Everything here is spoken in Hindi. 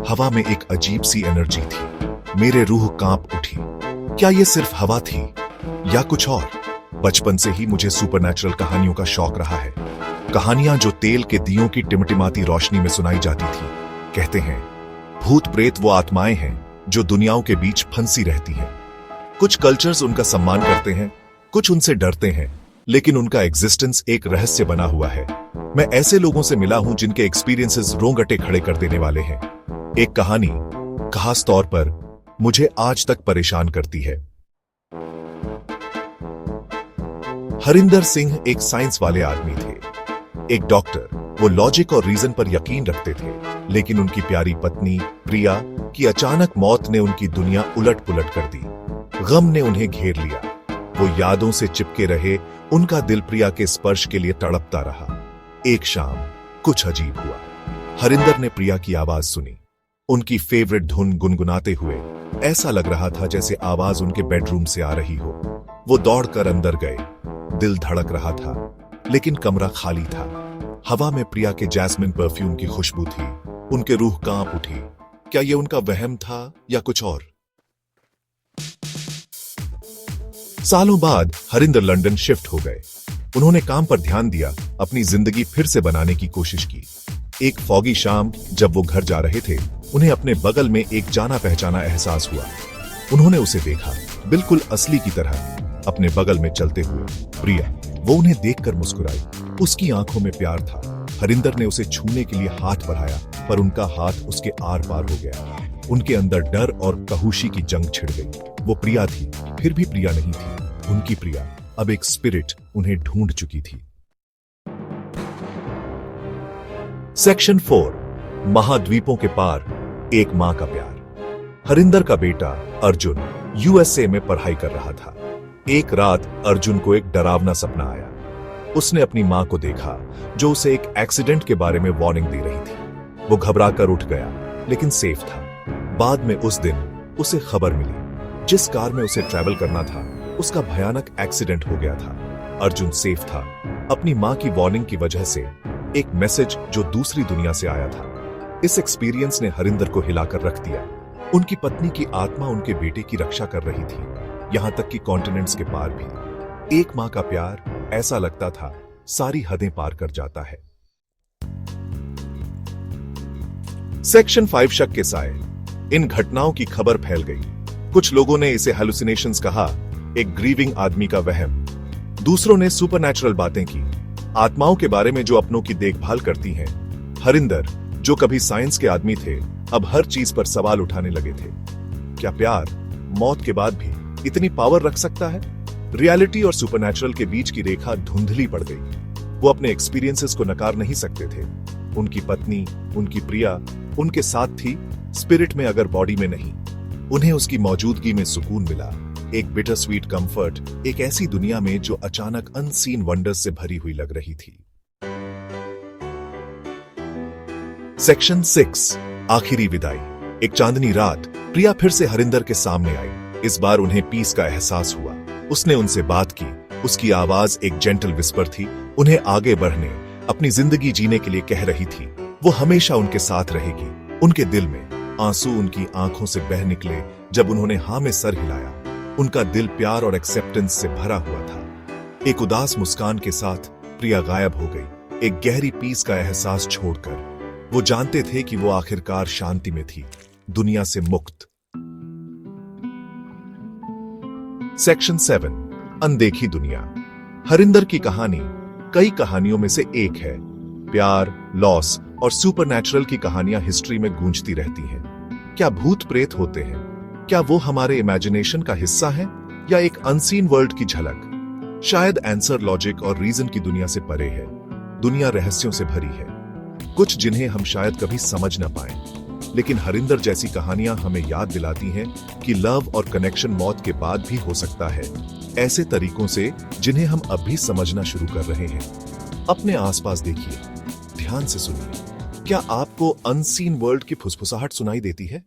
हवा में एक अजीब सी एनर्जी थी। मेरे रूह कांप उठी। क्या ये सिर्फ हवा थी या कुछ और? बचपन से ही मुझे सुपरनैचुरल कहानियों का शौक रहा है। कहानियां जो तेल के दियों की टिमटिमाती रोशनी में सुनाई जाती थी। कहते हैं भूत प्रेत वो आत्माएं हैं जो दुनियाओं के बीच फंसी रहती हैं। कुछ कल्चर्स उनका सम्मान करते हैं, कुछ उनसे डरते हैं, लेकिन उनका एग्जिस्टेंस एक रहस्य बना हुआ है। मैं ऐसे लोगों से मिला हूं जिनके एक्सपीरियंसेस रोंगटे खड़े कर देने वाले हैं। एक कहानी खास तौर पर मुझे आज तक परेशान करती है। हरिंदर सिंह एक साइंस वाले आदमी थे, एक डॉक्टर। वो लॉजिक और रीजन पर यकीन रखते थे, लेकिन उनकी प्यारी पत्नी प्रिया की अचानक मौत ने उनकी दुनिया उलट पुलट कर दी। गम ने उन्हें घेर लिया। वो यादों से चिपके रहे। उनका दिल प्रिया के स्पर्श के लिए तड़पता रहा। एक शाम कुछ अजीब हुआ। हरिंदर ने प्रिया की आवाज सुनी, उनकी फेवरेट धुन गुनगुनाते हुए। ऐसा लग रहा था जैसे आवाज उनके बेडरूम से आ रही हो। वो दौड़कर अंदर गए। दिल धड़क रहा था, लेकिन कमरा खाली था। हवा में प्रिया के जैस्मिन परफ्यूम की खुशबू थी। उनके रूह कांप उठी। क्या ये उनका वहम था या कुछ और? सालों बाद हरिंदर लंदन शिफ्ट हो गए। उन्होंने काम पर ध्यान दिया, अपनी जिंदगी फिर से बनाने की कोशिश की। एक फॉगी शाम जब वो घर जा रहे थे, उन्हें अपने बगल में एक जाना पहचाना एहसास हुआ। उन्होंने उसे देखा, बिल्कुल असली की तरह, अपने बगल में चलते हुए। प्रिया। वो उन्हें देखकर मुस्कुराई। उसकी आंखों में प्यार था। हरिंदर ने उसे छूने के लिए हाथ बढ़ाया, पर उनका हाथ उसके आर पार हो गया। उनके अंदर डर और कहुशी की जंग छिड़ गई। वो प्रिया थी, फिर भी प्रिया नहीं थी। उनकी प्रिया अब एक स्पिरिट उन्हें ढूंढ चुकी थी। सेक्शन 4, महाद्वीपों के पार, एक मां का प्यार। हरिंदर का बेटा अर्जुन यूएसए में पढ़ाई कर रहा था। एक रात अर्जुन को एक डरावना सपना आया। उसने अपनी मां को देखा, जो उसे एक एक्सीडेंट के बारे में वार्निंग दे रही थी। वो घबराकर उठ गया, लेकिन सेफ था। बाद में उस दिन उसे खबर मिली, जिस कार में उसे ट्रैवल करना था, उसका भयानक एक्सीडेंट हो गया था। अर्जुन सेफ था, अपनी मां की वार्निंग की वजह से। एक मैसेज जो दूसरी दुनिया से आया था। इस एक्सपीरियंस ने हरिंदर को हिलाकर रख दिया। उनकी पत्नी की आत्मा उनके बेटे की रक्षा कर रही थी, यहां तक कि कॉन्टिनेंट्स के पार भी। एक मां का प्यार ऐसा लगता था सारी हदें पार कर जाता है। सेक्शन 5, शक के साए। इन घटनाओं की खबर फैल गई। कुछ लोगों ने इसे हेलुसिनेशंस कहा, एक ग्रीविंग आदमी का वहम। दूसरों ने सुपरनैचुरल बातें की, आत्माओं के बारे में जो अपनों की देखभाल करती हैं। हरिंदर, जो कभी साइंस के आदमी थे, अब हर चीज पर सवाल उठाने लगे थे। क्या प्यार मौत के बाद भी इतनी पावर रख सकता है? रियलिटी और सुपरनैचुरल के बीच की रेखा धुंधली पड़ गई। वो अपने एक्सपीरियंसेस को नकार नहीं सकते थे। उनकी पत्नी, उनकी प्रिया उनके साथ थी, स्पिरिट में अगर बॉडी में नहीं। उन्हें उसकी मौजूदगी में सुकून मिला, एक बिटर स्वीट कंफर्ट, एक ऐसी दुनिया में जो अचानक अनसीन वंडर्स से भरी हुई लग रही थी। सेक्शन 6, आखिरी विदाई। एक चांदनी रात प्रिया फिर से हरिंदर के सामने आई। इस बार उन्हें पीस का एहसास हुआ। उसने उनसे बात की। उसकी आवाज एक जेंटल विस्पर थी, उन्हें आगे बढ़ने, अपनी जिंदगी जीने के लिए कह रही थी। वो हमेशा उनके साथ रहेगी। उनके दिल में आंसू उनकी आंखों से बह निकले जब उन्होंने हाँ में सर हिलाया। उनका दिल प्यार और एक्सेप्टेंस से भरा हुआ था। एक उदास मुस्कान के साथ प्रिया गायब हो गई, एक गहरी पीस का एहसास छोड़कर। वो जानते थे कि वो आखिरकार शांति में थी, दुनिया से मुक्त। सेक्शन 7, अनदेखी दुनिया। हरिंदर की कहानी कई कहानियों में से एक है। प्यार, लॉस और सुपरनैचुरल की कहानियां हिस्ट्री में गूंजती रहती हैं। क्या भूत प्रेत होते हैं? क्या वो हमारे इमेजिनेशन का हिस्सा है या एक अनसीन वर्ल्ड की झलक? शायद आंसर लॉजिक और रीजन की दुनिया से परे है। दुनिया रहस्यों से भरी है, कुछ जिन्हें हम शायद कभी समझ ना पाए। लेकिन हरिंदर जैसी कहानियां हमें याद दिलाती हैं कि लव और कनेक्शन मौत के बाद भी हो सकता है, ऐसे तरीकों से जिन्हें हम अब भी समझना शुरू कर रहे हैं। अपने आसपास देखिए, ध्यान से सुनिए। क्या आपको अनसीन वर्ल्ड की फुसफुसाहट सुनाई देती है?